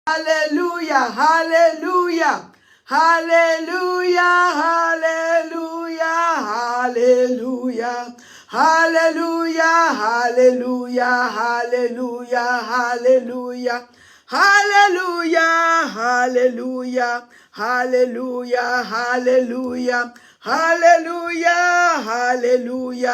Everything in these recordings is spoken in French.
Alléluia, alléluia, alléluia, alléluia, alléluia, alléluia, alléluia, alléluia, alléluia, alléluia, alléluia, alléluia, alléluia. Alléluia, alléluia,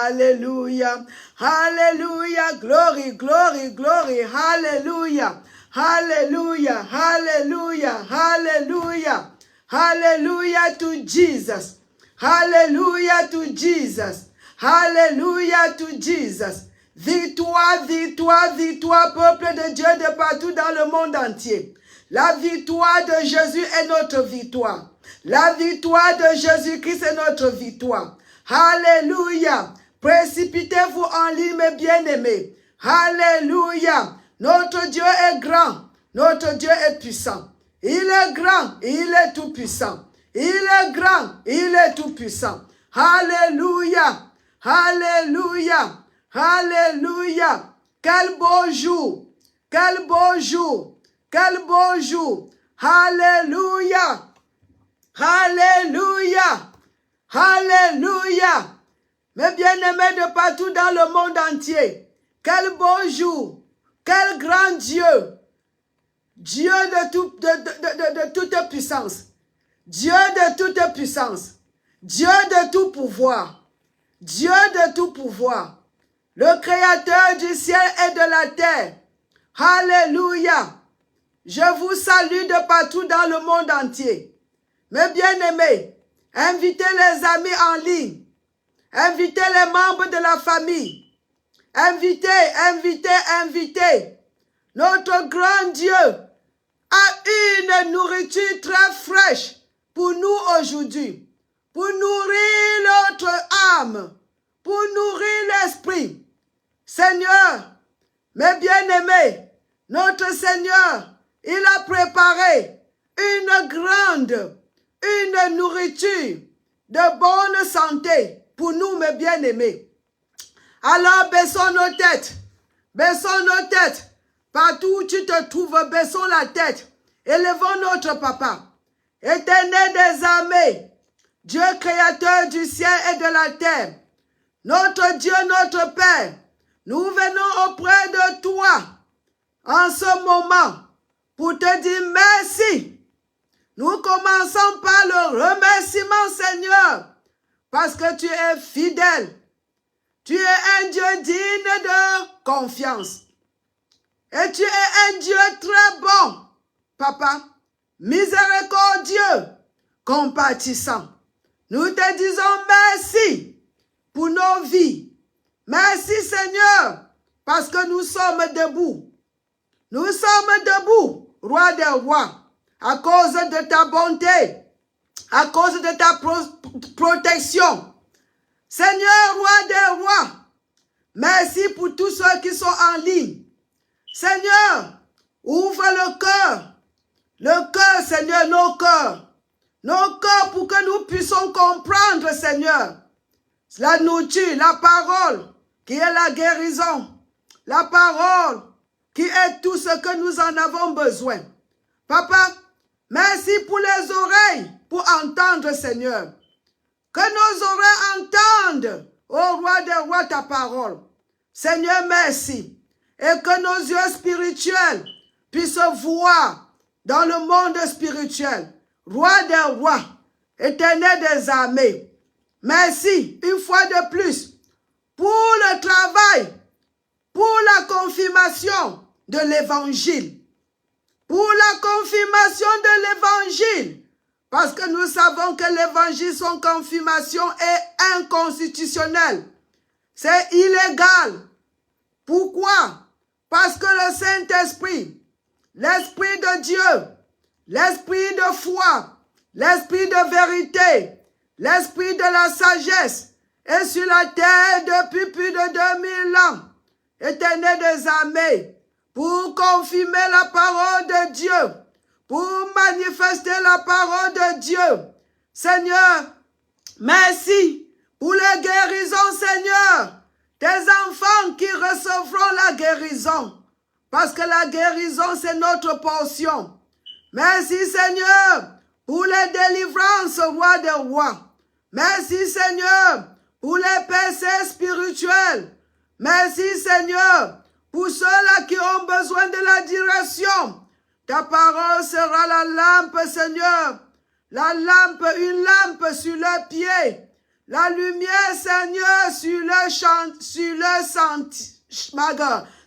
alléluia, alléluia, glory, glory, glory, alléluia, hallelujah, hallelujah, hallelujah, hallelujah to Jesus, hallelujah to Jesus, hallelujah to Jesus. Victoire, victoire, victoire, peuple de Dieu de partout dans le monde entier. La victoire de Jésus est notre victoire. La victoire de Jésus-Christ est notre victoire. Alléluia. Précipitez-vous en ligne, mes bien-aimés. Alléluia. Notre Dieu est grand. Notre Dieu est puissant. Il est grand et il est tout puissant. Il est grand et il est tout puissant. Alléluia. Alléluia. Alléluia. Quel beau jour. Quel beau jour. Quel beau jour. Alléluia. Alléluia. Alléluia. Mes bien-aimés de partout dans le monde entier. Quel beau jour. Quel grand Dieu. Dieu de toute puissance. Dieu de toute puissance. Dieu de tout pouvoir. Dieu de tout pouvoir. Le Créateur du ciel et de la terre. Alléluia. Je vous salue de partout dans le monde entier. Mes bien-aimés, invitez les amis en ligne. Invitez les membres de la famille. Invitez, invitez, invitez. Notre grand Dieu a une nourriture très fraîche pour nous aujourd'hui. Pour nourrir notre âme. Pour nourrir l'esprit. Seigneur, mes bien-aimés, notre Seigneur, il a préparé une nourriture de bonne santé pour nous, mes bien-aimés. Alors, baissons nos têtes. Baissons nos têtes. Partout où tu te trouves, baissons la tête. Élevons notre papa. Éternel des armées, Dieu créateur du ciel et de la terre. Notre Dieu, notre Père, nous venons auprès de toi en ce moment pour te dire merci. Nous commençons par le remerciement, Seigneur, parce que tu es fidèle. Tu es un Dieu digne de confiance. Et tu es un Dieu très bon, Papa, miséricordieux, compatissant. Nous te disons merci pour nos vies. Merci, Seigneur, parce que nous sommes debout. Nous sommes debout, roi des rois, à cause de ta bonté, à cause de ta protection. Seigneur, roi des rois, merci pour tous ceux qui sont en ligne. Seigneur, ouvre le cœur, Seigneur, nos cœurs pour que nous puissions comprendre, Seigneur, la nourriture, la parole qui est la guérison, la parole qui est tout ce que nous en avons besoin. Papa, merci pour les oreilles, pour entendre, Seigneur. Que nos oreilles entendent, ô roi des rois, ta parole. Seigneur, merci. Et que nos yeux spirituels puissent voir dans le monde spirituel. Roi des rois, éternel des armées. Merci une fois de plus pour le travail, pour la confirmation de l'évangile. Pour la confirmation de l'évangile. Parce que nous savons que l'évangile, son confirmation est inconstitutionnelle. C'est illégal. Pourquoi? Parce que le Saint-Esprit, l'Esprit de Dieu, l'Esprit de foi, l'Esprit de vérité, l'Esprit de la sagesse est sur la terre depuis plus de 2000 ans. Éternel des armées, pour confirmer la parole de Dieu, pour manifester la parole de Dieu. Seigneur, merci pour les guérisons, Seigneur. Tes enfants qui recevront la guérison. parce que la guérison, c'est notre portion. Merci, Seigneur, pour les délivrances, roi des rois. Merci, Seigneur, pour les percées spirituelles. Merci, Seigneur, pour ceux-là qui ont besoin de la direction. Ta parole sera la lampe, Seigneur. La lampe, une lampe sur le pied. La lumière, Seigneur, sur le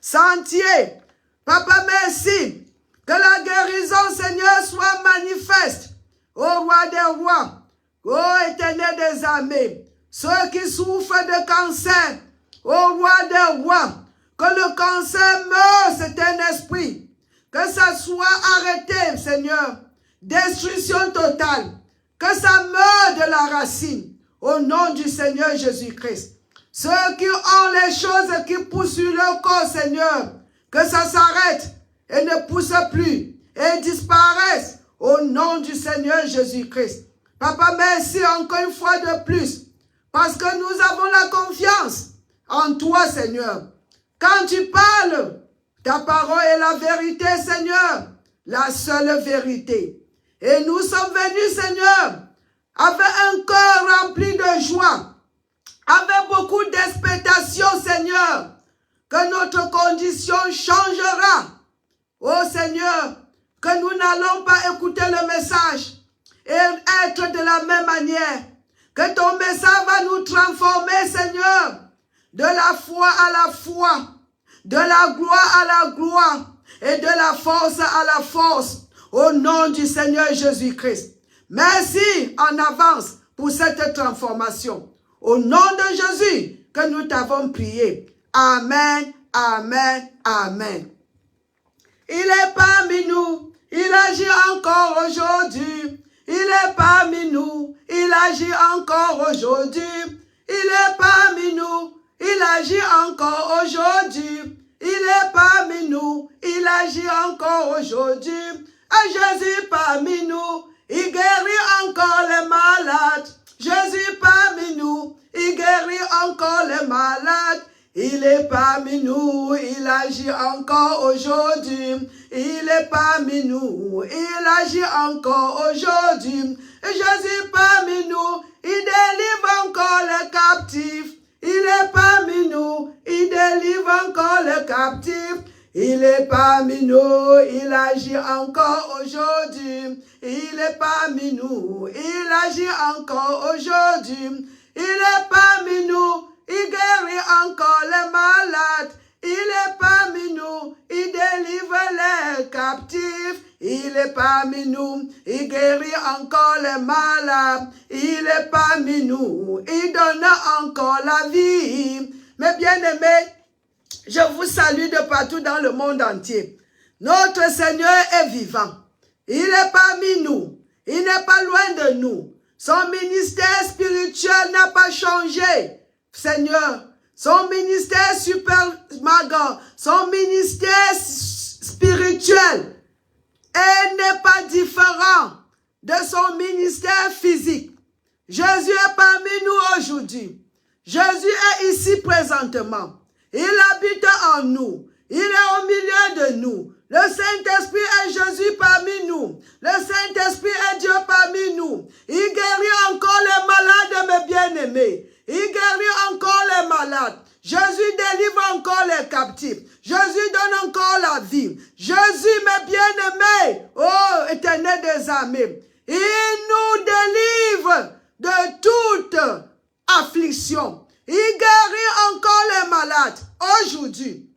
sentier. Papa, merci. Que la guérison, Seigneur, soit manifeste. Ô roi des rois, ô éternel des armées, ceux qui souffrent de cancer, ô roi des rois, que le cancer meure, c'est un esprit. Que ça soit arrêté, Seigneur. Destruction totale. Que ça meure de la racine. Au nom du Seigneur Jésus-Christ. Ceux qui ont les choses qui poussent sur leur corps, Seigneur, que ça s'arrête et ne pousse plus et disparaisse au nom du Seigneur Jésus-Christ. Papa, merci encore une fois de plus parce que nous avons la confiance en toi, Seigneur. Quand tu parles, ta parole est la vérité, Seigneur, la seule vérité. Et nous sommes venus, Seigneur, avec un cœur rempli de joie, avec beaucoup d'expectation, Seigneur, que notre condition changera. Oh Seigneur, que nous n'allons pas écouter le message et être de la même manière. Que ton message va nous transformer, Seigneur, de la foi à la foi, de la gloire à la gloire et de la force à la force, au nom du Seigneur Jésus-Christ. Merci en avance pour cette transformation. Au nom de Jésus que nous t'avons prié. Amen, amen, amen. Il est parmi nous, il agit encore aujourd'hui. Il est parmi nous, il agit encore aujourd'hui. Il est parmi nous, il agit encore aujourd'hui. Il est parmi nous, il agit encore aujourd'hui. Jésus parmi nous, il guérit encore les malades. Jésus parmi nous, il guérit encore les malades. Il est parmi nous, il agit encore aujourd'hui. Il est parmi nous, il agit encore aujourd'hui. Jésus parmi nous, il délivre encore les captifs. Il est parmi nous, il délivre encore les captifs. Il est parmi nous, il agit encore aujourd'hui. Il est parmi nous, il agit encore aujourd'hui. Il est parmi nous, il guérit encore les malades. Il est parmi nous, il délivre les captifs. Il est parmi nous, il guérit encore les malades. Il est parmi nous, il donne encore la vie. Mes bien-aimés, je vous salue de partout dans le monde entier. Notre Seigneur est vivant. Il est parmi nous. Il n'est pas loin de nous. Son ministère spirituel n'a pas changé. Seigneur, son ministère son ministère spirituel n'est pas différent de son ministère physique. Jésus est parmi nous aujourd'hui. Jésus est ici présentement. Il habite en nous. Il est au milieu de nous. Le Saint-Esprit est Jésus parmi nous. Le Saint-Esprit est Dieu parmi nous. Il guérit encore les malades, mes bien-aimés. Il guérit encore les malades. Jésus délivre encore les captifs. Jésus donne encore la vie. Jésus, mes bien-aimés, oh, éternel des armées, il nous délivre de toute affliction. Il guérit encore les malades aujourd'hui.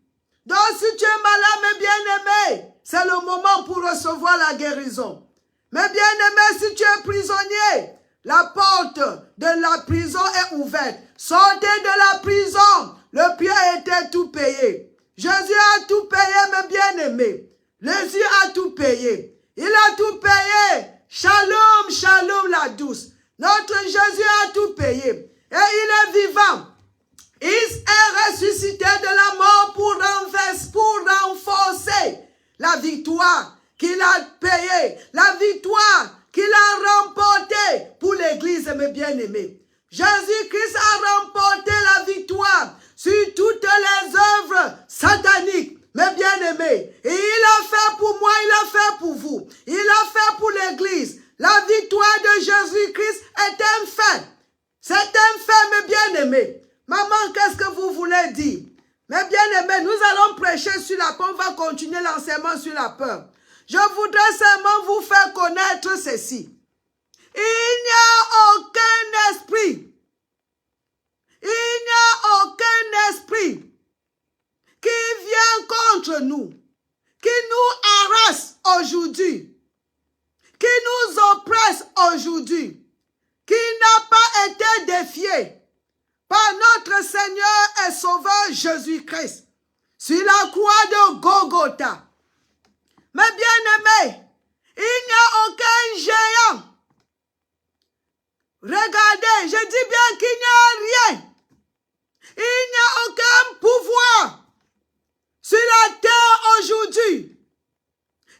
Donc, si tu es malade, mes bien-aimés, c'est le moment pour recevoir la guérison. Mes bien-aimés, si tu es prisonnier, la porte de la prison est ouverte. Sortez de la prison. Le prix a été tout payé. Jésus a tout payé, mes bien-aimés. Jésus a tout payé. Il a tout payé. Shalom, shalom la douce. Notre Jésus a tout payé. Et il est vivant. Il est ressuscité de la mort pour renforcer la victoire qu'il a payée, la victoire qu'il a remportée pour l'Église, mes bien-aimés. Jésus-Christ a remporté la victoire sur toutes les œuvres sataniques, Mes bien-aimés, il a fait pour moi, il a fait pour vous. Il a fait pour l'Église. La victoire de Jésus-Christ est un fait. C'est un fait, mes bien-aimés. Maman, qu'est-ce que vous voulez dire? Mes bien-aimés, nous allons prêcher sur la peur. On va continuer l'enseignement sur la peur. Je voudrais seulement vous faire connaître ceci. Il n'y a aucun esprit. Il n'y a aucun esprit qui vient contre nous, qui nous harasse aujourd'hui, qui nous oppresse aujourd'hui, qui n'a pas été défié par notre Seigneur et Sauveur Jésus-Christ sur la croix de Golgotha. Mes bien-aimés, il n'y a aucun géant. Regardez, je dis bien qu'il n'y a rien. Il n'y a aucun pouvoir sur la terre aujourd'hui.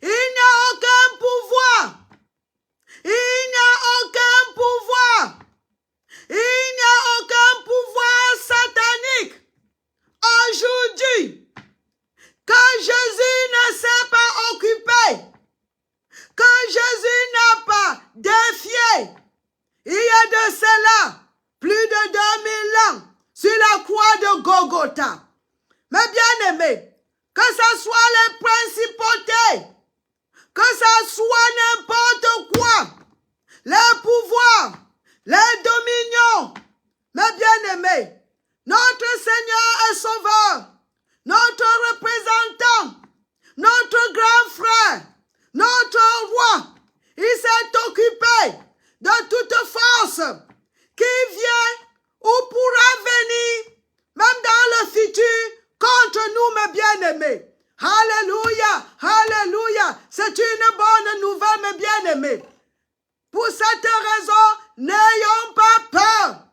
Il n'y a aucun pouvoir. Il n'y a aucun pouvoir. Il n'y a aucun pouvoir satanique aujourd'hui que Jésus ne s'est pas occupé, que Jésus n'a pas défié. Il y a de cela plus de 2000 ans sur la croix de Golgotha. Mes bien-aimés, que ce soit les principautés, que ce soit n'importe quoi, les pouvoirs, les dominions, mes bien-aimés, notre Seigneur et Sauveur, notre représentant, notre grand frère, notre roi, il s'est occupé de toute force qui vient ou pourra venir, même dans le futur, contre nous, mes bien-aimés. Alléluia, alléluia. C'est une bonne nouvelle, mes bien-aimés. Pour cette raison, n'ayons pas peur.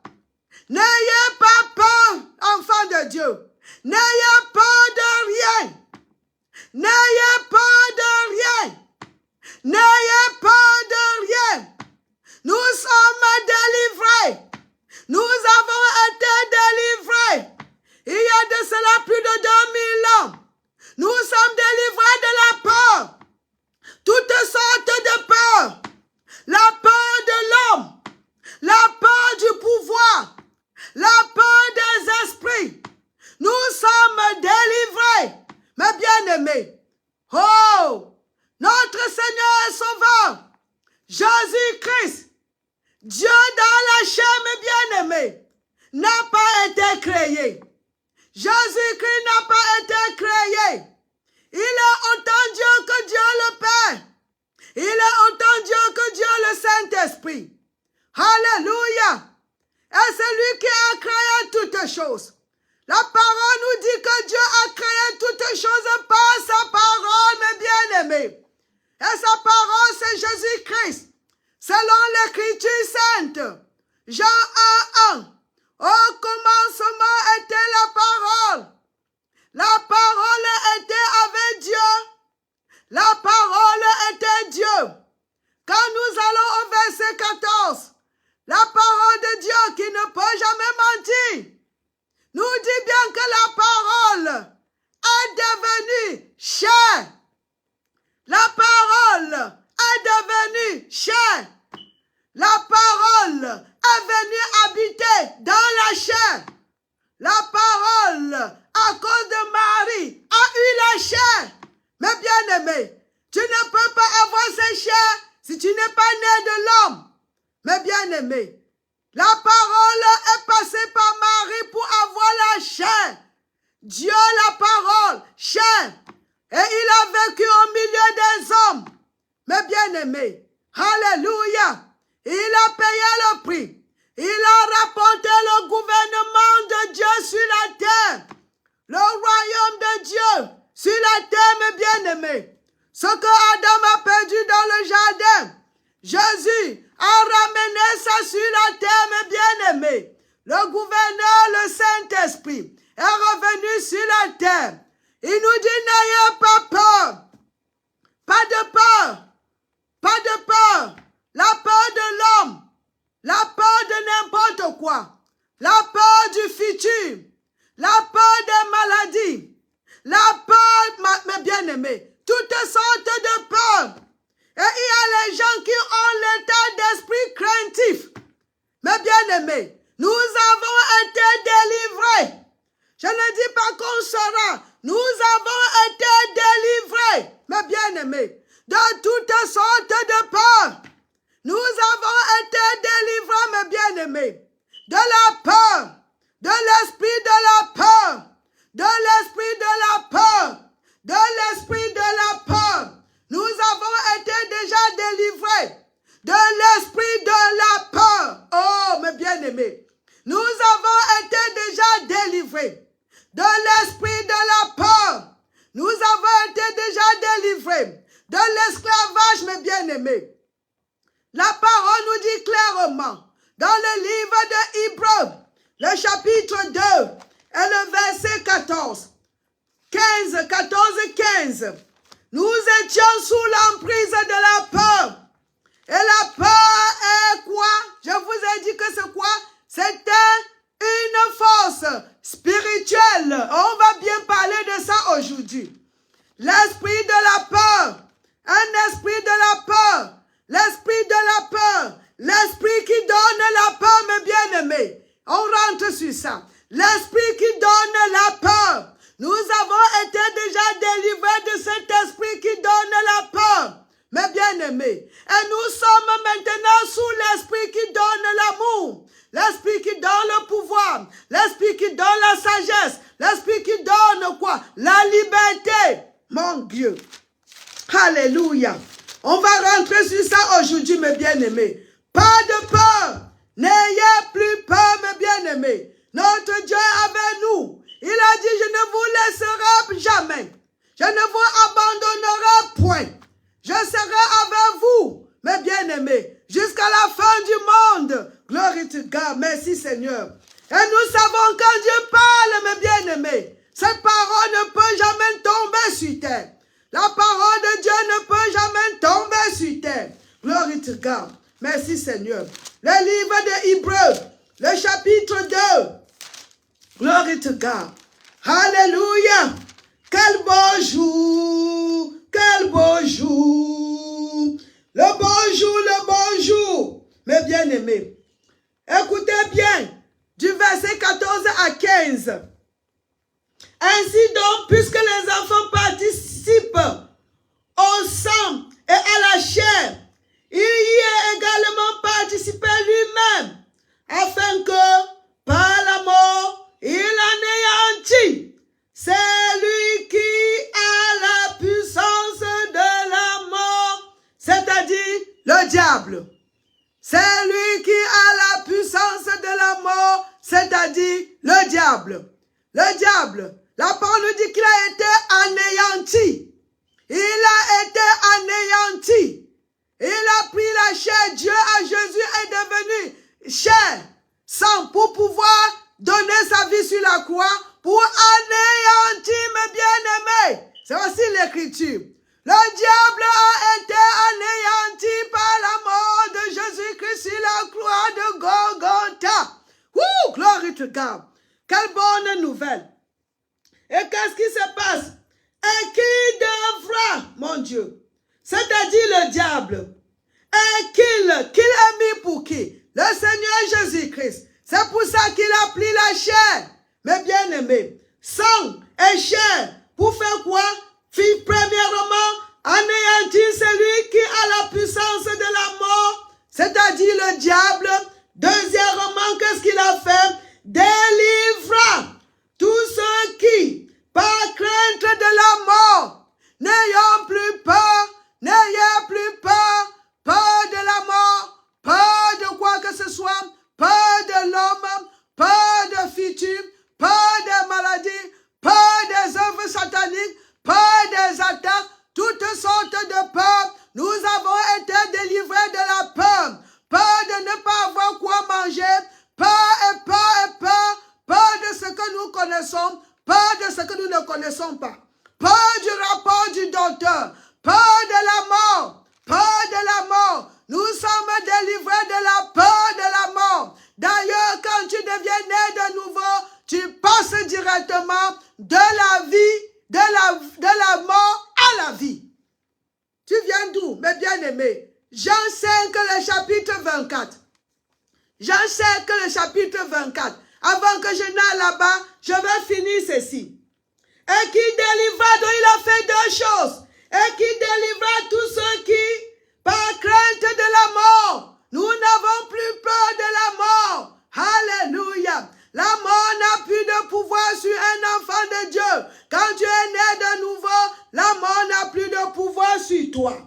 N'ayez pas peur, enfants de Dieu. N'ayez peur de rien. N'ayez peur de rien. N'ayez peur de rien. Nous sommes délivrés. Nous avons été délivrés. Il y a de cela plus de 2000 ans. Nous sommes délivrés de la peur. Toutes sortes de peurs. La peur de l'homme. La peur du pouvoir. La peur des esprits. Nous sommes délivrés. Mes bien-aimés. Oh! Notre Seigneur et Sauveur. Jésus-Christ. Dieu dans la chair, mes bien-aimés, n'a pas été créé. Jésus-Christ n'a pas été créé. Il est autant Dieu que Dieu le Père. Il est autant Dieu que Dieu le Saint-Esprit. Alléluia. Et c'est lui qui a créé toutes choses. La parole nous dit que Dieu a créé toutes choses par sa parole, mes bien-aimés. Et sa parole, c'est Jésus-Christ. Selon l'Écriture sainte, Jean 1:1, au commencement était la parole. La parole était avec Dieu. La parole était Dieu. Quand nous allons au verset 14, la parole de Dieu qui ne peut jamais mentir, nous dit bien que la parole est devenue chair. La parole est devenue chair. La parole est venue habiter dans la chair. La parole, à cause de Marie, a eu la chair. Mais bien-aimé, tu ne peux pas avoir cette chair si tu n'es pas né de l'homme. Mais bien-aimé, la parole est passée par Marie pour avoir la chair. Dieu, la parole, chair. Et il a vécu au milieu des hommes. Mais bien-aimé, alléluia, il a payé le prix. Il a rapporté le gouvernement de Dieu sur la terre. Le royaume de Dieu sur la terre, mes bien-aimés. Ce que Adam a perdu dans le jardin, Jésus a ramené ça sur la terre, mes bien-aimés. Le gouverneur, le Saint-Esprit, est revenu sur la terre. Il nous dit, n'ayez pas peur. Pas de peur. Pas de peur. La peur de l'homme. La peur de n'importe quoi. La peur du futur. La peur des maladies. La peur bien-aimés, toutes sortes de peurs. Et il y a les gens qui ont l'état d'esprit craintif. Mes bien-aimés, nous avons été délivrés. Je ne dis pas qu'on sera. Nous avons été délivrés, mes bien-aimés, de toutes sortes de peurs. Nous avons été délivrés, mes bien-aimés, de la peur, de l'esprit de la peur, de l'esprit de la peur, de l'esprit de la peur. Nous avons été déjà délivrés de l'esprit de la peur. Oh, mes bien-aimés, nous avons été déjà délivrés de l'esprit de la peur. Nous avons été déjà délivrés de l'esclavage, mes bien-aimés. La parole nous dit clairement, dans le livre de Hébreux, le chapitre 2, et le verset 14, 15, nous étions sous l'emprise de la peur. Et la peur est quoi? Je vous ai dit que c'est quoi? C'était une force spirituelle. On va bien parler de ça aujourd'hui. L'esprit de la peur. Un esprit de la peur. L'esprit de la peur. L'esprit qui donne la peur, mes bien-aimés. On rentre sur ça. L'esprit qui donne la peur. Nous avons été déjà délivrés de cet esprit qui donne la peur. Mes bien-aimés, et nous sommes maintenant sous l'esprit qui donne l'amour, l'esprit qui donne le pouvoir, l'esprit qui donne la sagesse, l'esprit qui donne quoi? La liberté. Mon Dieu. Alléluia. On va rentrer sur ça aujourd'hui, mes bien-aimés. Pas de peur. N'ayez plus peur, mes bien-aimés. Notre Dieu est avec nous. Il a dit, je ne vous laisserai jamais. Je ne vous abandonnerai point. Je serai avec vous, mes bien-aimés, jusqu'à la fin du monde. Glory to God. Merci Seigneur. Et nous savons quand Dieu parle, mes bien-aimés, cette parole ne peut jamais tomber sur terre. La parole de Dieu ne peut jamais tomber sur terre. Glory to God. Merci Seigneur. Le livre de Hébreux, le chapitre 2. Glory to God. Alléluia. Quel beau jour. Quel beau jour. Le beau jour, le beau jour. Mes bien-aimés, écoutez bien, du verset 14 à 15. Ainsi donc, puisque les enfants participent au sang et à la chair, il y a également participé lui-même, afin que, par la mort, il anéantit celui qui a la puissance de la mort, c'est-à-dire le diable. C'est lui qui a la puissance de la mort, c'est-à-dire le diable. Le diable, la parole nous dit qu'il a été anéanti. Il a été anéanti. Il a pris la chair. Dieu à Jésus est devenu chair, sang, pour pouvoir donner sa vie sur la croix, pour anéantir mes bien-aimés. C'est aussi l'écriture. Le diable a été anéanti par la mort de Jésus-Christ sur la croix de Golgotha. Ouh, glory to God. Quelle bonne nouvelle. Et qu'est-ce qui se passe? Et qui devra, mon Dieu, c'est-à-dire le diable, et qu'il a mis pour qui? Le Seigneur Jésus-Christ. C'est pour ça qu'il a pris la chair, mes bien-aimés, sang et chair, pour faire quoi? Premièrement, anéantir celui qui a la puissance de la mort, c'est-à-dire le diable. Deuxièmement, qu'est-ce qu'il a fait? Délivra tous ceux qui, par crainte de la mort, n'ayant plus peur, n'ayez plus peur, peur de la mort, peur de quoi que ce soit, peur de l'homme, peur de futur, peur des maladies, peur des œuvres sataniques, peur des attaques, toutes sortes de peurs, nous, mes bien-aimés. Jean 5, le chapitre 24. Jean 5, le chapitre 24. Avant que je n'aille là-bas, je vais finir ceci. Et qui délivra, donc il a fait deux choses. Et qui délivra tous ceux qui, par crainte de la mort, nous n'avons plus peur de la mort. Alléluia. La mort n'a plus de pouvoir sur un enfant de Dieu. Quand tu es né de nouveau, la mort n'a plus de pouvoir sur toi.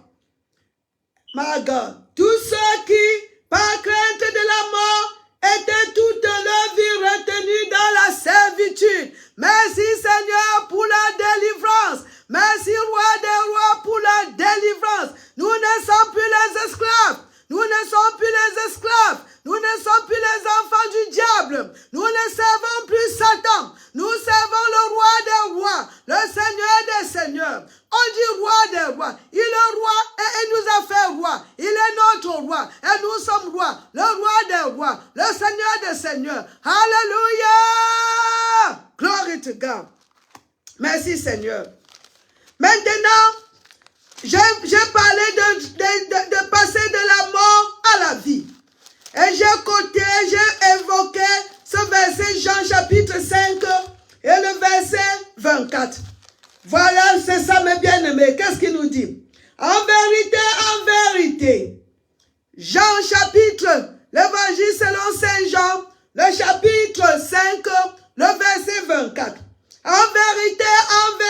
My God. Tous ceux qui, par crainte de la mort, étaient toute leur vie retenus dans la servitude. Merci Seigneur pour la délivrance. Merci Roi des rois pour la délivrance. Nous ne sommes plus les esclaves. Nous ne sommes plus les esclaves. Nous ne sommes plus les enfants du diable. Nous ne servons plus Satan. Nous servons le roi des rois, le Seigneur des seigneurs. On dit roi des rois. Il est roi et il nous a fait roi. Il est notre roi et nous sommes rois. Le roi des rois, le Seigneur des seigneurs. Alléluia! Glory to God. Merci Seigneur. Maintenant, j'ai parlé de passer de la mort à la vie. Et j'ai évoqué ce verset Jean chapitre 5 et le verset 24. Voilà, c'est ça mes bien-aimés. Qu'est-ce qu'il nous dit? En vérité, Jean chapitre, l'évangile selon Saint Jean, le chapitre 5, le verset 24. En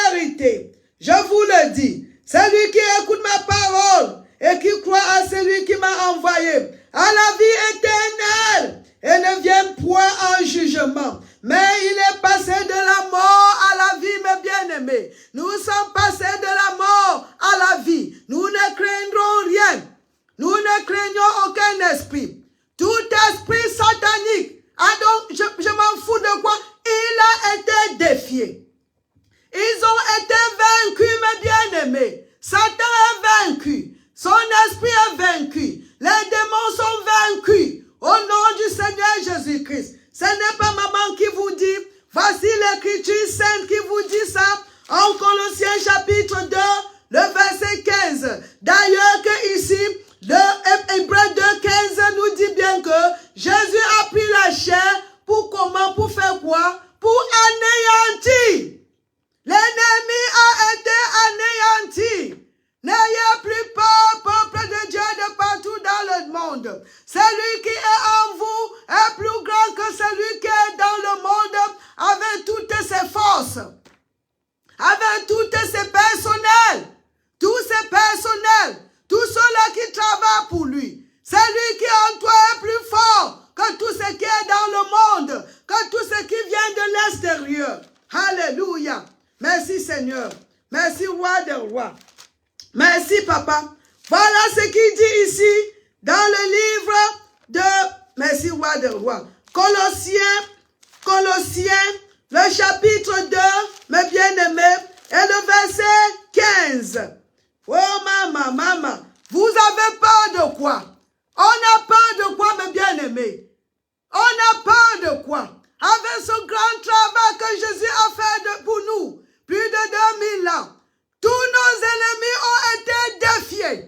vérité, je vous le dis, celui qui écoute ma parole et qui croit à celui qui m'a envoyé, à la vie éternelle, et ne vient point en jugement, mais il est passé de la mort à la vie, mes bien-aimés. Nous sommes passés de la mort à la vie. Nous ne craindrons rien. Nous ne craignons aucun esprit. Tout esprit satanique, donc je m'en fous de quoi, il a été défié. Ils ont été vaincus, mes bien-aimés. Satan est vaincu. Son esprit est vaincu. Les démons sont vaincus. Au nom du Seigneur Jésus-Christ. Ce n'est pas maman qui vous dit. Voici l'écriture sainte qui vous dit ça. En Colossiens chapitre 2, le verset 15. D'ailleurs que ici, le Hébreu 2, 15 nous dit bien que Jésus a pris la chair pour comment? Pour faire quoi? Pour anéantir. L'ennemi a été anéanti. N'ayez plus peur, peuple de Dieu de partout dans le monde. Celui qui est en vous est plus grand que celui qui est dans le monde avec toutes ses forces, avec toutes ses personnels, tous ses personnels, tous ceux-là qui travaillent pour lui. Celui qui est en toi est plus fort que tout ce qui est dans le monde, que tout ce qui vient de l'extérieur. Alléluia. Merci Seigneur. Merci Roi des rois. Merci Papa. Voilà ce qu'il dit ici dans le livre de... Merci Roi des rois. Colossiens, le chapitre 2, mes bien-aimés, et le verset 15. Oh maman, vous avez peur de quoi? On a peur de quoi, mes bien-aimés? On a peur de quoi? Avec ce grand travail que Jésus a fait pour nous, plus de 2000 ans, tous nos ennemis ont été défiés.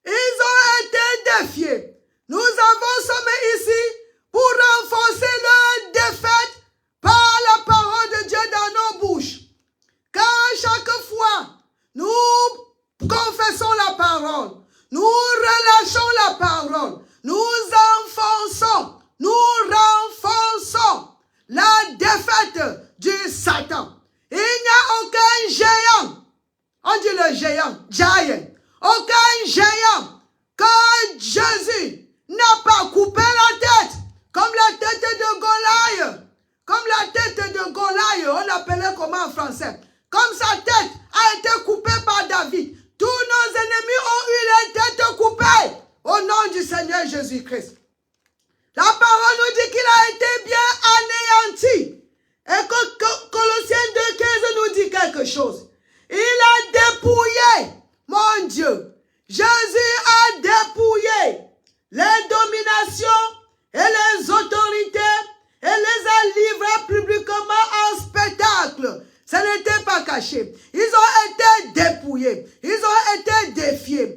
Ils ont été défiés. Nous sommes ici pour renforcer leur défaite par la parole de Dieu dans nos bouches. Car chaque fois, nous confessons la parole, nous relâchons la parole, nous enfonçons, nous renforçons la défaite du Satan. Il n'y a aucun géant, on dit le giant, aucun géant que Jésus n'a pas coupé la tête, comme la tête de Goliath, on l'appelait comment en français, comme sa tête a été coupée par David. Tous nos ennemis ont eu les têtes coupées au nom du Seigneur Jésus-Christ. La parole nous dit qu'il a été bien anéanti. Et que Colossiens 2,15 nous dit quelque chose. Il a dépouillé, mon Dieu. Jésus a dépouillé les dominations et les autorités et les a livrés publiquement en spectacle. Ça n'était pas caché. Ils ont été dépouillés. Ils ont été défiés.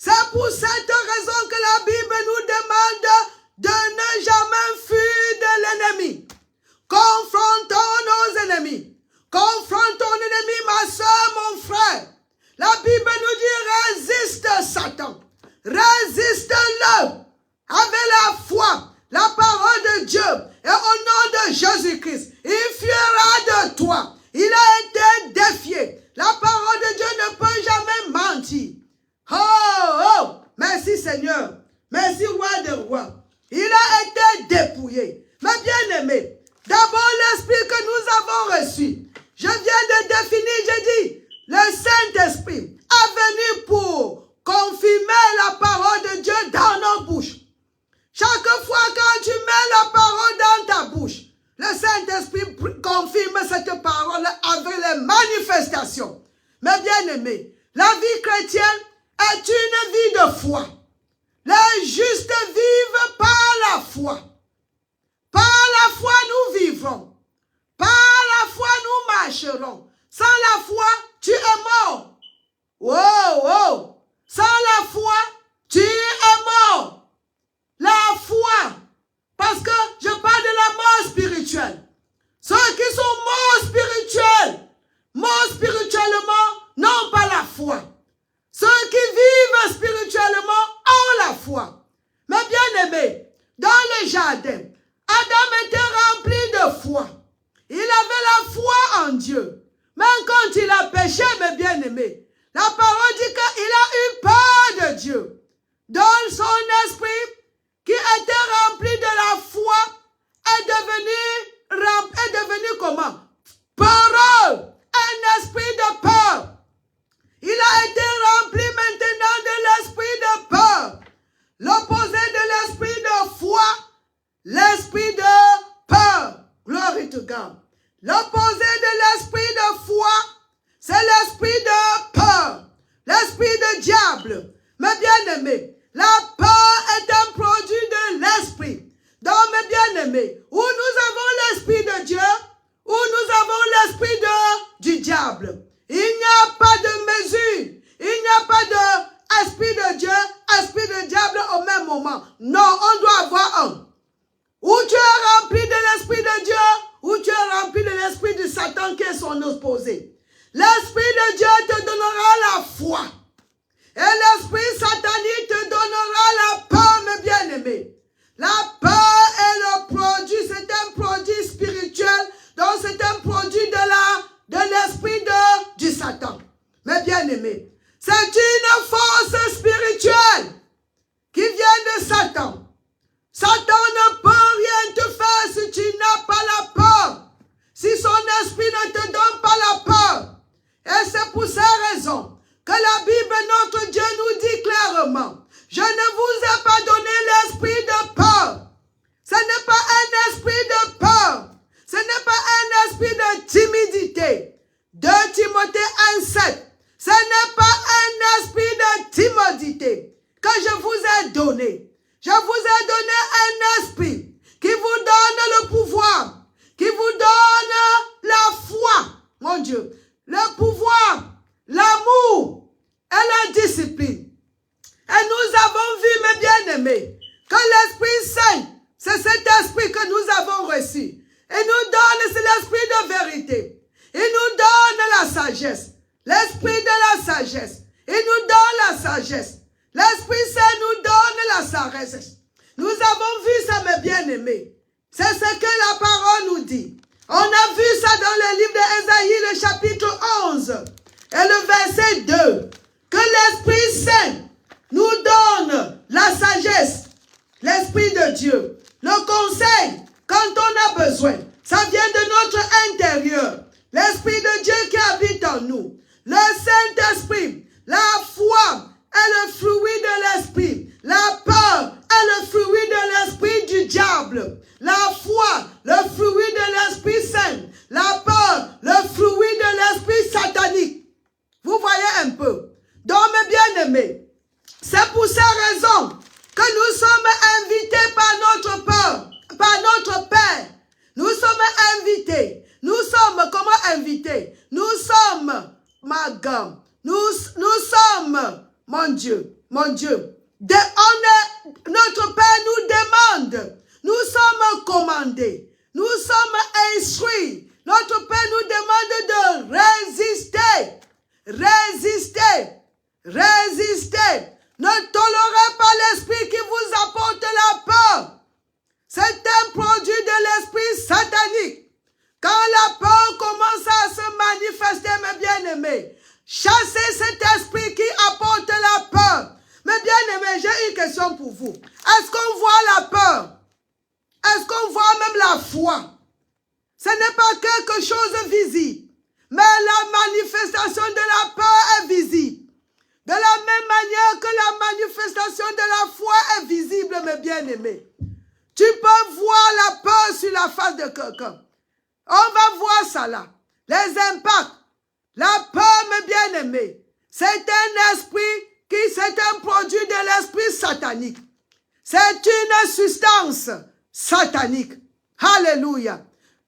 C'est pour cette raison que la Bible nous demande de ne jamais fuir de l'ennemi. Confrontons nos ennemis. Confronte ton ennemi, ma soeur, mon frère. La Bible nous dit résiste Satan. Résiste-le avec la foi, la parole de Dieu et au nom de Jésus-Christ. Il fuira de toi. Il a été défié. La parole de Dieu ne peut jamais mentir. Oh, merci Seigneur. Merci roi de rois. Il a été dépouillé. Mais bien aimé, d'abord l'esprit que nous avons reçu. Je viens de définir, j'ai dit, le Saint-Esprit est venu pour confirmer la parole de Dieu dans nos bouches. Chaque fois quand tu mets la parole dans ta bouche, le Saint-Esprit confirme cette parole avec les manifestations. Mais bien aimé, la vie chrétienne est une vie de foi. Les justes vivent par la foi. Par la foi nous vivrons. Par la foi nous marcherons. Sans la foi, tu es mort. Wow. Sans la foi, tu es mort. La foi. Parce que je parle de la mort spirituelle. Ceux qui sont morts spirituellement, n'ont pas la foi. Ceux qui vivent spirituellement ont la foi. Mais bien aimé, dans le jardin, Adam était rempli de foi. Il avait la foi en Dieu. Même quand il a péché, mes bien-aimés, la parole dit qu'il a eu peur de Dieu. Dans son esprit, qui était rempli de la foi, est devenu comment? Peureux. Un esprit de peur. Il a été rempli maintenant de l'esprit de peur. L'opposé de l'esprit de foi, l'esprit de peur. Glory to God. L'opposé de l'esprit de foi, c'est l'esprit de peur. L'esprit de diable. Mais bien aimé, la peur est un produit de l'esprit. Donc mes bien-aimés, où nous avons l'esprit de Dieu, où nous avons l'esprit du diable. Il n'y a pas de mesure. Il n'y a pas d'esprit de Dieu, esprit de diable au même moment. Non, on doit avoir un. Ou tu es rempli de l'esprit de Dieu, ou tu es rempli de l'esprit de Satan qui est son opposé. L'esprit de Dieu te donnera la foi. Et l'esprit satanique te donnera la peur, mes bien-aimés. La peur est le produit, c'est un produit spirituel, donc c'est un produit de l'esprit du Satan. Mes bien-aimés, c'est une force spirituelle qui vient de Satan. Satan ne peut rien te faire si tu n'as pas la peur. Si son esprit ne te donne pas la peur. Et c'est pour ces raisons que la Bible, notre Dieu, nous dit clairement, je ne vous ai pas donné l'esprit de peur. Ce n'est pas un esprit de peur. Ce n'est pas un esprit de timidité. 2 Timothée 1,7. Ce n'est pas un esprit de timidité que je vous ai donné. Je vous ai donné un esprit qui vous donne le pouvoir, qui vous donne la foi, mon Dieu, le pouvoir, l'amour et la discipline. Et nous avons vu, mes bien-aimés, que l'Esprit Saint, c'est cet esprit que nous avons reçu. Il nous donne, c'est l'esprit de vérité. Il nous donne la sagesse. L'esprit de la sagesse. Il nous donne la sagesse. L'Esprit Saint nous donne la sagesse. Nous avons vu ça, mes bien-aimés. C'est ce que la parole nous dit. On a vu ça dans le livre d'Ésaïe, le chapitre 11, et le verset 2. Que l'Esprit Saint nous donne la sagesse, l'Esprit de Dieu, le conseil, quand on a besoin. Ça vient de notre intérieur. L'Esprit de Dieu qui habite en nous. Le Saint-Esprit, la foi est le fruit de l'Esprit. La peur est le fruit de l'Esprit du diable. La foi, le fruit de l'Esprit Saint. La peur, le fruit de l'Esprit satanique. Vous voyez un peu. Donc, mes bien-aimés, c'est pour ces raisons que nous sommes invités par notre Père. Nous sommes invités. Nous sommes, comment invités? Nous sommes, ma gamme. Nous sommes, mon Dieu, notre Père nous demande, nous sommes commandés, nous sommes instruits. Notre Père nous demande de résister. Ne tolérez pas l'esprit qui vous apporte la peur. C'est un produit de l'esprit satanique. Quand la peur commence à se manifester, mes bien-aimés, chassez cet esprit qui apporte la peur. Mes bien-aimés, j'ai une question pour vous. Est-ce qu'on voit la peur? Est-ce qu'on voit même la foi? Ce n'est pas quelque chose de visible, mais la manifestation de la peur est visible. De la même manière que la manifestation de la foi est visible, mes bien-aimés. Tu peux voir la peur sur la face de quelqu'un. On va voir ça là. Les impacts. La peur, mes bien-aimés, c'est un esprit c'est un produit de l'esprit satanique. C'est une substance satanique. Alléluia.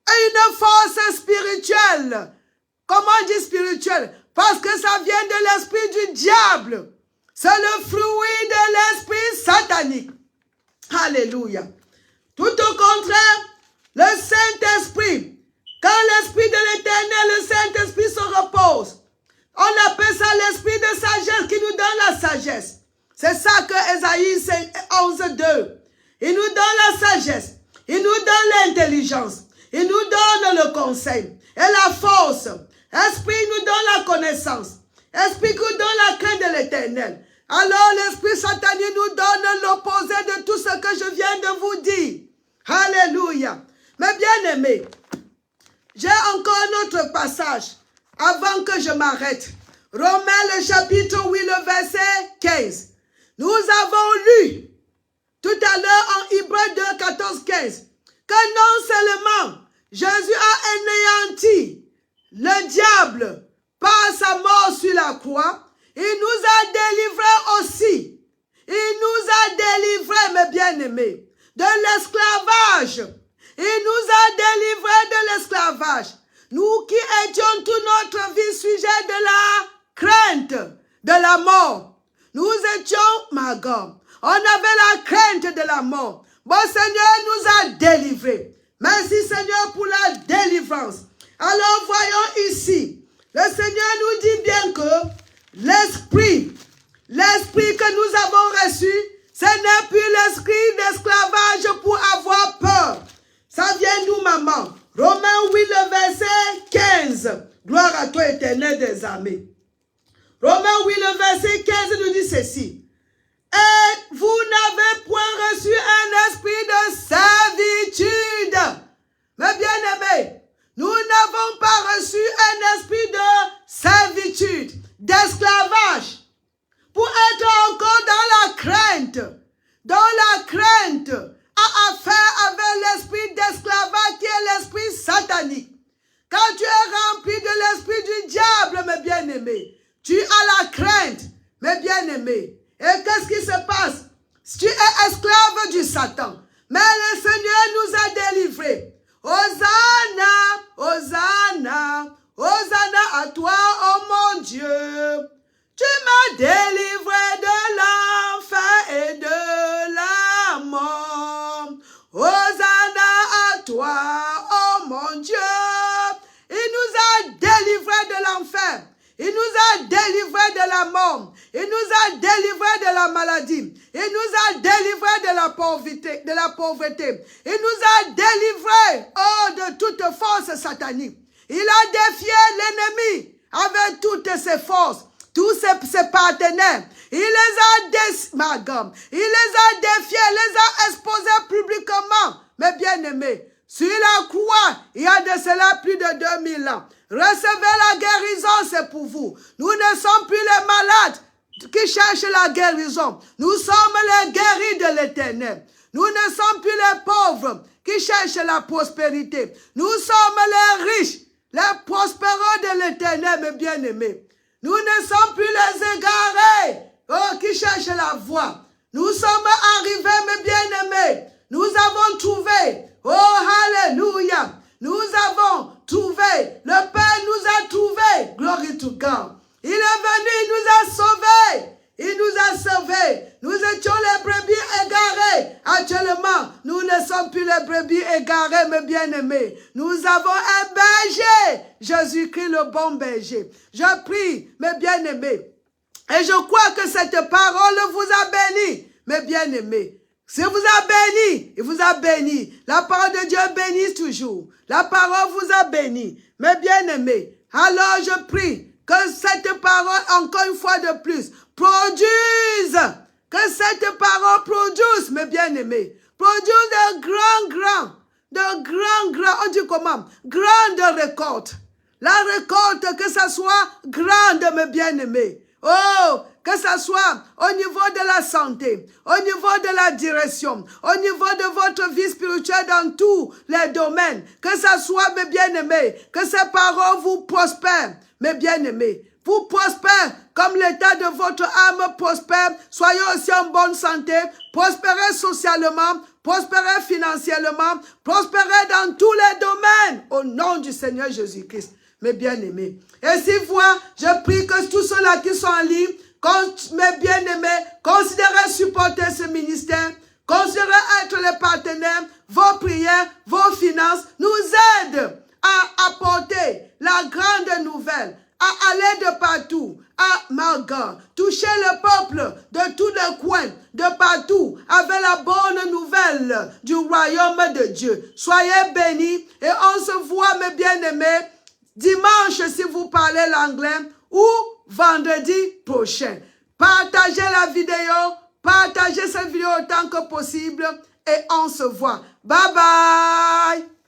Une force spirituelle. Comment on dit spirituelle? Parce que ça vient de l'esprit du diable. C'est le fruit de l'esprit satanique. Alléluia. Tout au contraire, le Saint-Esprit, quand l'Esprit de l'Éternel, le Saint-Esprit se repose, on appelle ça l'Esprit de sagesse qui nous donne la sagesse. C'est ça que Ésaïe 11:2. Il nous donne la sagesse, il nous donne l'intelligence, il nous donne le conseil et la force. Esprit nous donne la connaissance. Esprit nous donne la crainte de l'Éternel. Alors l'esprit satanique nous donne l'opposé de tout ce que je viens de vous dire. Alléluia. Mais bien aimés, j'ai encore un autre passage avant que je m'arrête. Romains le chapitre 8, le verset 15. Nous avons lu tout à l'heure en Hébreux 2, 14, 15 que non seulement Jésus a anéanti le diable par sa mort sur la croix, il nous a délivrés aussi. Il nous a délivrés, mes bien-aimés, de l'esclavage. Il nous a délivrés de l'esclavage. Nous qui étions toute notre vie sujet de la crainte de la mort. Nous étions, ma God, on avait la crainte de la mort. Bon Seigneur nous a délivrés. Merci Seigneur pour la délivrance. Alors voyons ici, le Seigneur nous dit bien que l'esprit que nous avons reçu, ce n'est plus l'esprit d'esclavage pour avoir peur. Ça vient d'où, maman? Romains 8, le verset 15. Gloire à toi, Éternel des armées. Romains 8, le verset 15 nous dit ceci. Et vous n'avez point reçu un esprit de servitude. Mais bien-aimés, nous n'avons pas reçu un esprit de servitude, d'esclavage, pour être encore dans la crainte, à affaire avec l'esprit d'esclavage qui est l'esprit satanique. Quand tu es rempli de l'esprit du diable, mes bien-aimés, tu as la crainte, mes bien-aimés. Et qu'est-ce qui se passe? Tu es esclave du Satan. Mais le Seigneur nous a délivrés. Hosanna, Hosanna, Hosanna à toi, oh mon Dieu. Tu m'as délivré de l'enfer et de la mort. Hosanna à toi, oh mon Dieu. Il nous a délivrés de l'enfer. Il nous a délivrés de la mort. Il nous a délivrés de la maladie. Il nous a délivrés de la pauvreté. Il nous a délivrés, de toute force satanique. Il a défié l'ennemi avec toutes ses forces, tous ses partenaires. Il les a défiés, les a exposés publiquement. Mais bien aimés, sur la croix, il y a de cela plus de 2000 ans. Recevez la guérison, c'est pour vous. Nous ne sommes plus les malades qui cherchent la guérison. Nous sommes les guéris de l'Éternel. Nous ne sommes plus les pauvres qui cherchent la prospérité. Nous sommes les riches, les prospérants de l'Éternel, mes bien-aimés. Nous ne sommes plus les égarés qui cherchent la voie. Nous sommes arrivés, mes bien-aimés. Nous avons trouvé. Oh, alléluia. Nous avons trouvé. Le Père nous a trouvés. Glory to God. Il est venu, il nous a sauvés. Il nous a sauvés. Nous étions les brebis égarées. Actuellement, nous ne sommes plus les brebis égarées, mes bien-aimés. Nous avons un berger. Jésus-Christ, le bon berger. Je prie, mes bien-aimés. Et je crois que cette parole vous a béni, mes bien-aimés. Si vous a béni, il vous a béni. La parole de Dieu bénit toujours. La parole vous a béni, mes bien-aimés. Alors je prie que cette parole, encore une fois de plus, produise. Que cette parole produise, mes bien-aimés. Produise de grands, on dit comment? Grande récolte. La récolte, que ça soit grande, mes bien-aimés. Oh, que ça soit au niveau de la santé, au niveau de la direction, au niveau de votre vie spirituelle dans tous les domaines. Que ça soit, mes bien-aimés, que ces paroles vous prospèrent, mes bien-aimés. Vous prospèrent comme l'état de votre âme prospère. Soyez aussi en bonne santé, prospérez socialement, prospérez financièrement, prospérez dans tous les domaines. Au nom du Seigneur Jésus-Christ. Mes bien-aimés. Et si moi, je prie que tous ceux-là qui sont en ligne, mes bien-aimés, considérez supporter ce ministère, considérez être les partenaires, vos prières, vos finances nous aident à apporter la grande nouvelle, à aller de partout, à Marga, toucher le peuple de tous les coins, de partout, avec la bonne nouvelle du royaume de Dieu. Soyez bénis et on se voit, mes bien-aimés, dimanche si vous parlez l'anglais ou vendredi prochain. Partagez la vidéo, partagez cette vidéo autant que possible et on se voit. Bye bye!